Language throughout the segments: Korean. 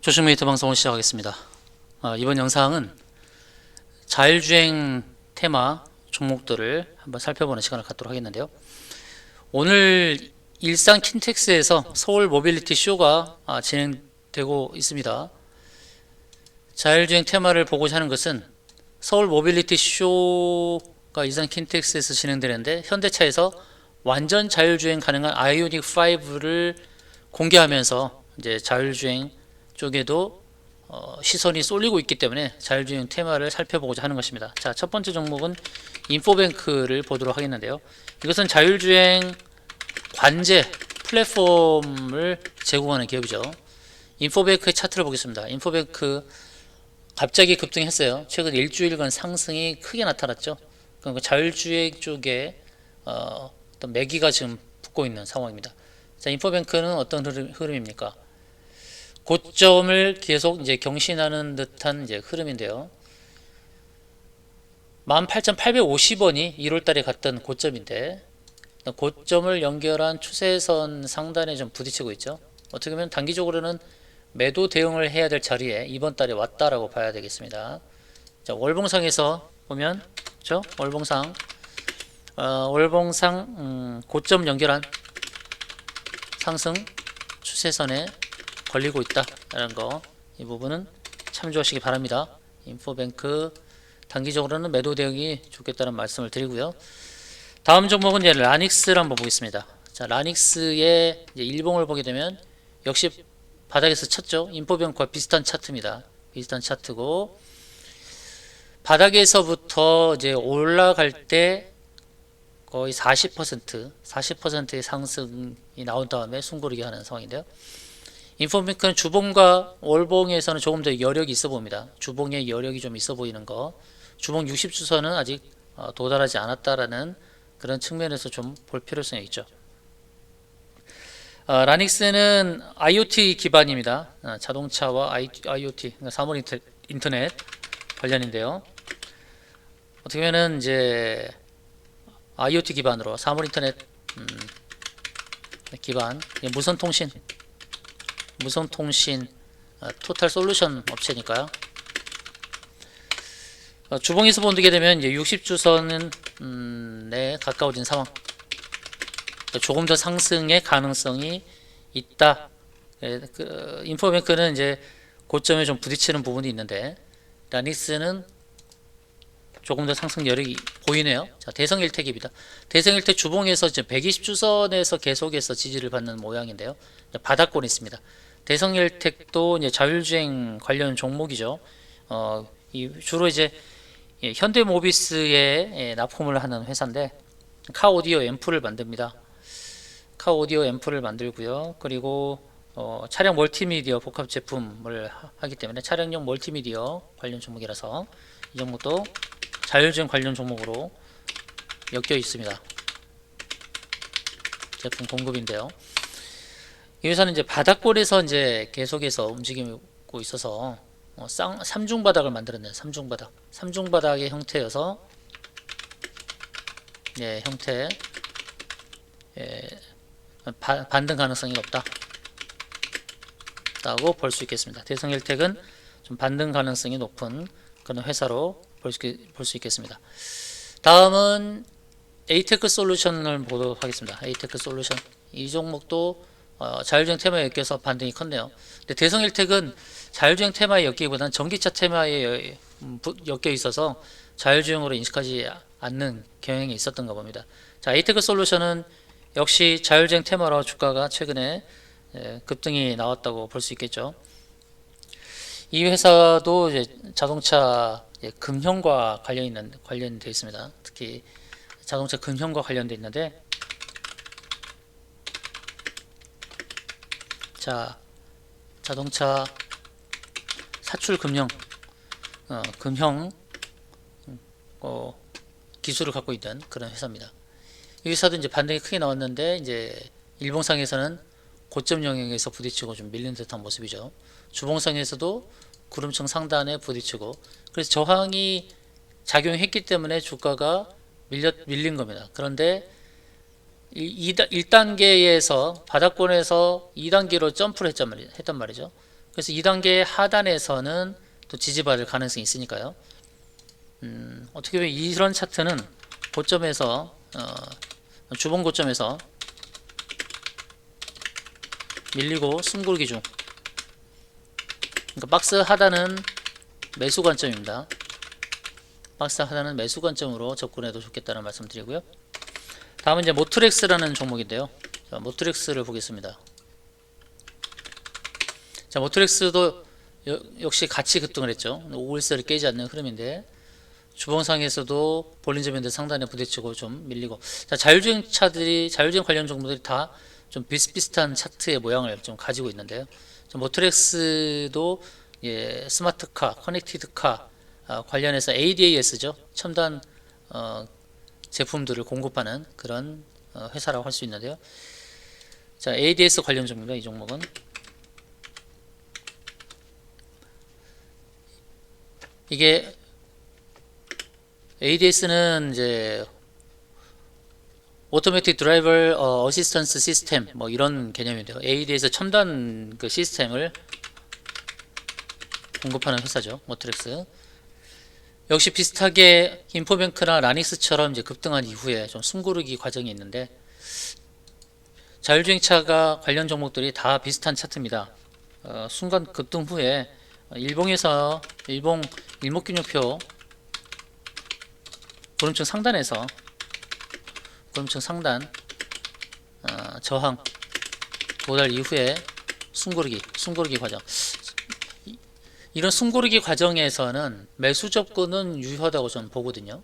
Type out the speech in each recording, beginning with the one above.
조식메이트 방송을 시작하겠습니다. 이번 영상은 자율주행 테마 종목들을 한번 살펴보는 시간을 갖도록 하겠는데요. 오늘 일산 킨텍스에서 서울 모빌리티 쇼가 진행되고 있습니다. 자율주행 테마를 보고자 하는 것은 서울 모빌리티 쇼가 일산 킨텍스에서 진행되는데 현대차에서 완전 자율주행 가능한 아이오닉 5를 공개하면서 이제 자율주행 쪽에도 시선이 쏠리고 있기 때문에 자율주행 테마를 살펴보고자 하는 것입니다. 자, 첫 번째 종목은 인포뱅크를 보도록 하겠는데요. 이것은 자율주행 관제 플랫폼을 제공하는 기업이죠. 인포뱅크의 차트를 보겠습니다. 인포뱅크 갑자기 급등했어요. 최근 일주일간 상승이 크게 나타났죠. 그러니까 자율주행 쪽에 어떤 매기가 지금 붙고 있는 상황입니다. 자, 인포뱅크는 어떤 흐름입니까? 고점을 계속 이제 경신하는 듯한 이제 흐름인데요. 18,850원이 1월달에 갔던 고점인데 고점을 연결한 추세선 상단에 좀 부딪히고 있죠. 어떻게 보면 단기적으로는 매도 대응을 해야 될 자리에 이번 달에 왔다라고 봐야 되겠습니다. 자, 월봉상에서 보면 그렇죠? 월봉상 고점 연결한 상승 추세선에 걸리고 있다라는 거, 이 부분은 참조하시기 바랍니다. 인포뱅크 단기적으로는 매도 대응이 좋겠다는 말씀을 드리고요. 다음 종목은 이제 라닉스를 한번 보겠습니다. 자, 라닉스의 이제 일봉을 보게 되면 역시 바닥에서 쳤죠. 인포뱅크와 비슷한 차트입니다. 비슷한 차트고 바닥에서부터 이제 올라갈 때 거의 40%의 상승이 나온 다음에 숨고르기 하는 상황인데요. 인포뱅크는 주봉과 월봉에서는 조금 더 여력이 있어 보입니다. 주봉에 여력이 좀 있어 보이는 거, 주봉 60주선은 아직 도달하지 않았다라는 그런 측면에서 좀 볼 필요성이 있죠. 라닉스는 IoT 기반입니다. 자동차와 IoT, 그러니까 사물 인터넷 관련인데요. 어떻게 보면은 이제 IoT 기반으로 사물 인터넷 기반 무선통신 토탈 솔루션 업체니까요. 주봉에서 보게 되면 이제 60주선에 가까워진 상황. 조금 더 상승의 가능성이 있다. 인포뱅크는 이제 고점에 좀 부딪히는 부분이 있는데 라닉스는 조금 더 상승 여력이 보이네요. 자, 대성일텍입니다. 대성일텍 주봉에서 이제 120주선에서 계속해서 지지를 받는 모양인데요. 바닥권에 있습니다. 대성일텍도 이제 자율주행 관련 종목이죠. 주로 이제 현대모비스에 납품을 하는 회사인데 카오디오 앰프를 만듭니다. 카오디오 앰프를 만들고요. 그리고 차량 멀티미디어 복합 제품을 하기 때문에 차량용 멀티미디어 관련 종목이라서 이 종목도 자율주행 관련 종목으로 엮여 있습니다. 제품 공급인데요. 이 회사는 이제 바닥권에서 이제 계속해서 움직이고 있어서 삼중바닥을 만들었네요. 삼중바닥의 형태여서 형태 반등 가능성이 높다라고 볼 수 있겠습니다. 대성일텍은 좀 반등 가능성이 높은 그런 회사로 볼 수 있겠습니다. 다음은 에이테크 솔루션을 보도록 하겠습니다. 에이테크 솔루션, 이 종목도 자율주행 테마에 엮여서 반등이 컸네요. 근데 대성일텍은 자율주행 테마에 엮이기보다는 전기차 테마에 엮여 있어서 자율주행으로 인식하지 않는 경향이 있었던가 봅니다. 자, 에이테크 솔루션은 역시 자율주행 테마로 주가가 최근에 급등이 나왔다고 볼 수 있겠죠. 이 회사도 이제 자동차 금형과 관련되어 있습니다. 특히 자동차 금형과 관련되어 있는데, 자, 자동차 사출 금형 기술을 갖고 있는 그런 회사입니다. 이 회사도 이제 반등이 크게 나왔는데 이제 일봉상에서는 고점 영역에서 부딪히고 좀 밀린 듯한 모습이죠. 주봉상에서도 구름청 상단에 부딪히고, 그래서 저항이 작용했기 때문에 주가가 밀린 겁니다. 그런데 1단계에서 바닥권에서 2단계로 점프를 했단 말이죠. 그래서 2단계 하단에서는 또 지지받을 가능성이 있으니까요. 어떻게 보면 이런 차트는 고점에서 주봉 고점에서 밀리고 숨고르기 중. 그러니까 박스 하단은 매수 관점입니다. 박스 하단은 매수 관점으로 접근해도 좋겠다는 말씀 드리고요. 다음은 이제 모트렉스라는 종목인데요. 자, 모트렉스를 보겠습니다. 자, 모트렉스도 역시 같이 급등을 했죠. 5일선을 깨지 않는 흐름인데 주봉상에서도 볼린저 밴드 상단에 부딪히고 좀 밀리고. 자, 자율주행 관련 종목들이 다 좀 비슷비슷한 차트의 모양을 좀 가지고 있는데요. 모트렉스도 예, 스마트카, 커넥티드카 관련해서 ADAS죠. 첨단 제품들을 공급하는 그런 회사라고 할 수 있는데요. 자, ADS 관련 종목입니다. 이 종목은 이게 ADS는 이제 오토매틱 드라이버 어시스턴스 시스템 뭐 이런 개념인데요. ADS 첨단 그 시스템을 공급하는 회사죠. 모트렉스. 역시 비슷하게 인포뱅크나 라닉스처럼 이제 급등한 이후에 좀 숨고르기 과정이 있는데 자율주행차가 관련 종목들이 다 비슷한 차트입니다. 순간 급등 후에 일봉에서 일목균형표 구름층 상단에서 구름층 상단 저항 도달 이후에 숨고르기 과정. 이런 숨고르기 과정에서는 매수 접근은 유효하다고 저는 보거든요.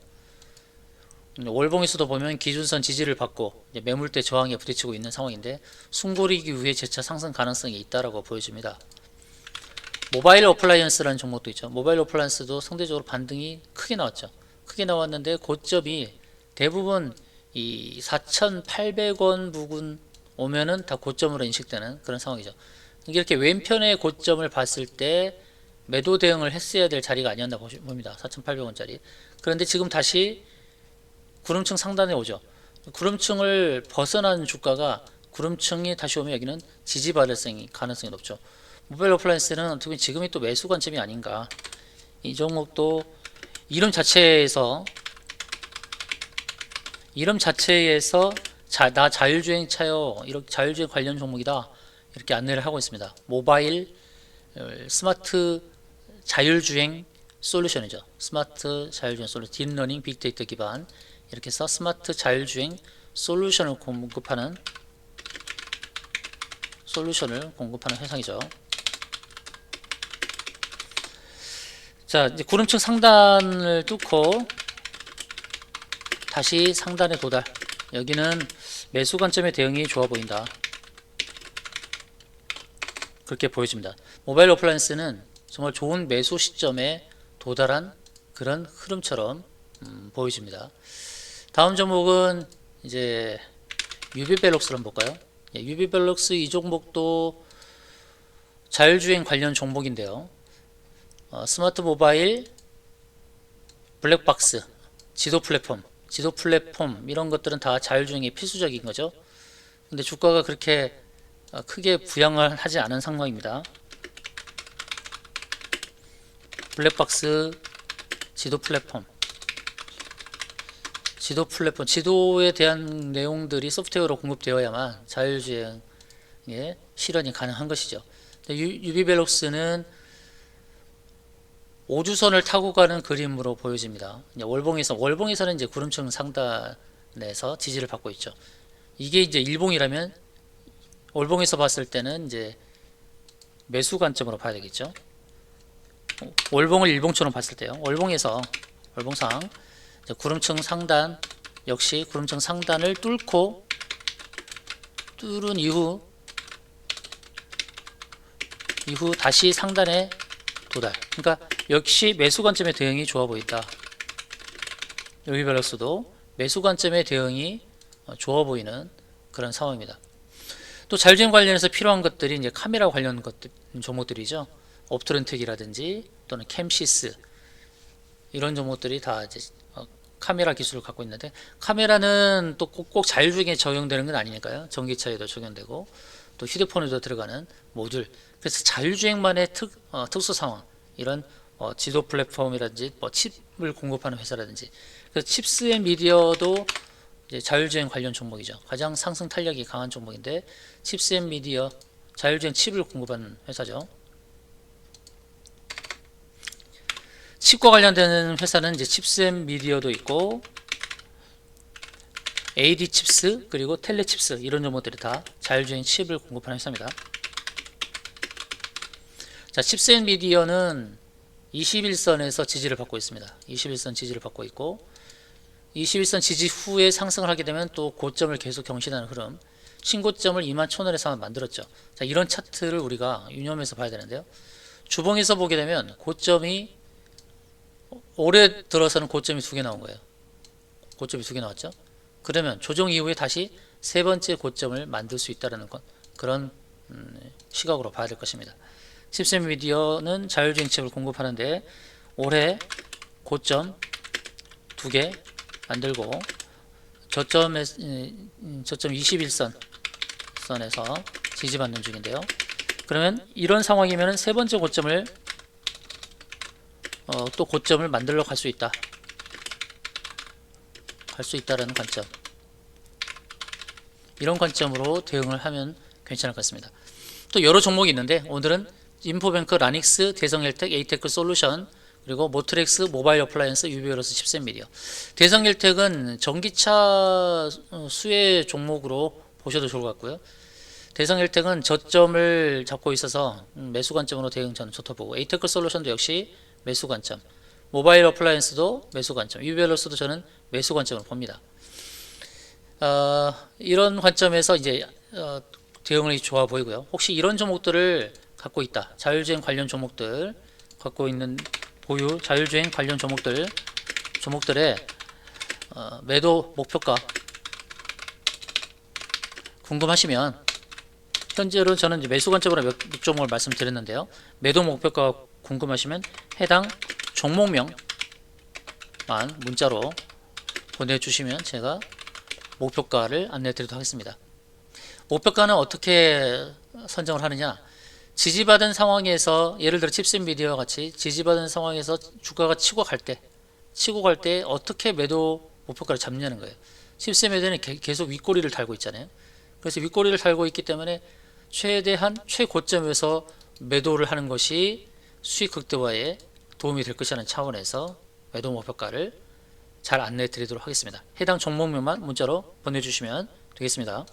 월봉에서도 보면 기준선 지지를 받고 이제 매물대 저항에 부딪히고 있는 상황인데 숨고르기 이후에 재차 상승 가능성이 있다라고 보여집니다. 모바일 어플라이언스라는 종목도 있죠. 모바일 어플라이언스도 상대적으로 반등이 크게 나왔죠. 크게 나왔는데 고점이 대부분 이 4,800원 부근 오면은 다 고점으로 인식되는 그런 상황이죠. 이렇게 왼편의 고점을 봤을 때 매도 대응을 했어야 될 자리가 아니었나 봅니다. 4,800원짜리. 그런데 지금 다시 구름층 상단에 오죠. 구름층을 벗어난 주가가 구름층이 다시 오면 여기는 지지받을 가능성이 높죠. 모바일 어플라이언스는 어떻게 보면 지금이 또 매수 관점이 아닌가. 이 종목도 이름 자체에서 나 자율주행 차요, 이렇게 자율주행 관련 종목이다 이렇게 안내를 하고 있습니다. 모바일 스마트 자율주행 솔루션이죠. 스마트 자율주행 솔루션, 딥러닝 빅데이터 기반 이렇게 해서 스마트 자율주행 솔루션을 공급하는 회사이죠. 자, 이제 구름층 상단을 뚫고 다시 상단에 도달. 여기는 매수 관점의 대응이 좋아 보인다. 그렇게 보여집니다. 모바일 어플라이언스는 정말 좋은 매수 시점에 도달한 그런 흐름처럼 보여집니다. 다음 종목은 이제 유비벨록스를 한번 볼까요? 예, 유비벨록스 이 종목도 자율주행 관련 종목인데요. 스마트 모바일, 블랙박스, 지도 플랫폼 이런 것들은 다 자율주행이 필수적인 거죠. 근데 주가가 그렇게 크게 부양을 하지 않은 상황입니다. 블랙박스, 지도 플랫폼, 지도에 대한 내용들이 소프트웨어로 공급되어야만 자율주행의 실현이 가능한 것이죠. 유비벨록스는 5주선을 타고 가는 그림으로 보여집니다. 월봉에서는 이제 구름층 상단에서 지지를 받고 있죠. 이게 이제 일봉이라면 월봉에서 봤을 때는 이제 매수 관점으로 봐야 되겠죠. 월봉을 일봉처럼 봤을 때요. 월봉상 구름층 상단 역시 구름층 상단을 뚫은 이후 다시 상단에 도달. 그러니까 역시 매수 관점의 대응이 좋아 보인다. 유비벨록스도 매수 관점의 대응이 좋아 보이는 그런 상황입니다. 또 자율주행 관련해서 필요한 것들이 이제 카메라 관련 종목들이죠. 업트렌텍이라든지 또는 캠시스 이런 종목들이 다 이제 카메라 기술을 갖고 있는데 카메라는 또 꼭 자율주행에 적용되는 건 아니니까요. 전기차에도 적용되고 또 휴대폰에도 들어가는 모듈. 그래서 자율주행만의 특수 상황, 이런 지도 플랫폼이라든지 칩을 공급하는 회사라든지. 그래서 칩스 앤 미디어도 이제 자율주행 관련 종목이죠. 가장 상승 탄력이 강한 종목인데 칩스 앤 미디어, 자율주행 칩을 공급하는 회사죠. 칩과 관련되는 회사는 이제 칩스 앤 미디어도 있고 AD 칩스 그리고 텔레 칩스, 이런 종목들이 다 자율주행 칩을 공급하는 회사입니다. 자, 칩스 앤 미디어는 21선에서 지지를 받고 있습니다. 21선 지지를 받고 있고 21선 지지 후에 상승을 하게 되면 또 고점을 계속 경신하는 흐름, 신고점을 21,000원에서 만들었죠. 자, 이런 차트를 우리가 유념해서 봐야 되는데요. 주봉에서 보게 되면 고점이 올해 들어서는 고점이 2개 나온 거예요. 고점이 2개 나왔죠. 그러면 조정 이후에 다시 세 번째 고점을 만들 수 있다는 그런 시각으로 봐야 될 것입니다. 칩스 앤 미디어는 자율주행 칩을 공급하는데 올해 고점 2개 만들고 저점 21선에서 지지받는 중인데요. 그러면 이런 상황이면 세 번째 고점을 또 고점을 만들러 갈 수 있다라는 관점, 이런 관점으로 대응을 하면 괜찮을 것 같습니다. 또 여러 종목이 있는데 오늘은 인포뱅크, 라닉스, 대성헬텍, 에이테크 솔루션, 그리고 모트렉스, 모바일 어플라이언스, 유비오러스, 칩스 앤 미디어. 대성헬텍은 전기차 수혜 종목으로 보셔도 좋을 것 같고요. 대성헬텍은 저점을 잡고 있어서 매수 관점으로 대응 저는 좋다 보고, 에이테크 솔루션도 역시 매수 관점, 모바일 어플라이언스도 매수 관점, 유비오러스도 저는 매수 관점으로 봅니다. 이런 관점에서 이제 대응이 좋아 보이고요. 혹시 이런 종목들을 갖고 있다, 자율주행 관련 종목들 갖고 있는 보유 자율주행 관련 종목들의 매도 목표가 궁금하시면, 현재로 저는 이제 매수 관점으로 몇 종목을 말씀드렸는데요. 매도 목표가 궁금하시면 해당 종목명만 문자로 보내주시면 제가 목표가를 안내해 드리도록 하겠습니다. 목표가는 어떻게 선정을 하느냐, 지지받은 상황에서, 예를 들어 칩스 앤 미디어와 같이 지지받은 상황에서 주가가 치고 갈 때 어떻게 매도 목표가를 잡냐는 거예요. 칩스 앤 미디어는 계속 윗꼬리를 달고 있잖아요. 그래서 윗꼬리를 달고 있기 때문에 최대한 최고점에서 매도를 하는 것이 수익 극대화에 도움이 될 것이라는 차원에서 매도 목표가를 잘 안내해 드리도록 하겠습니다. 해당 종목명만 문자로 보내주시면 되겠습니다.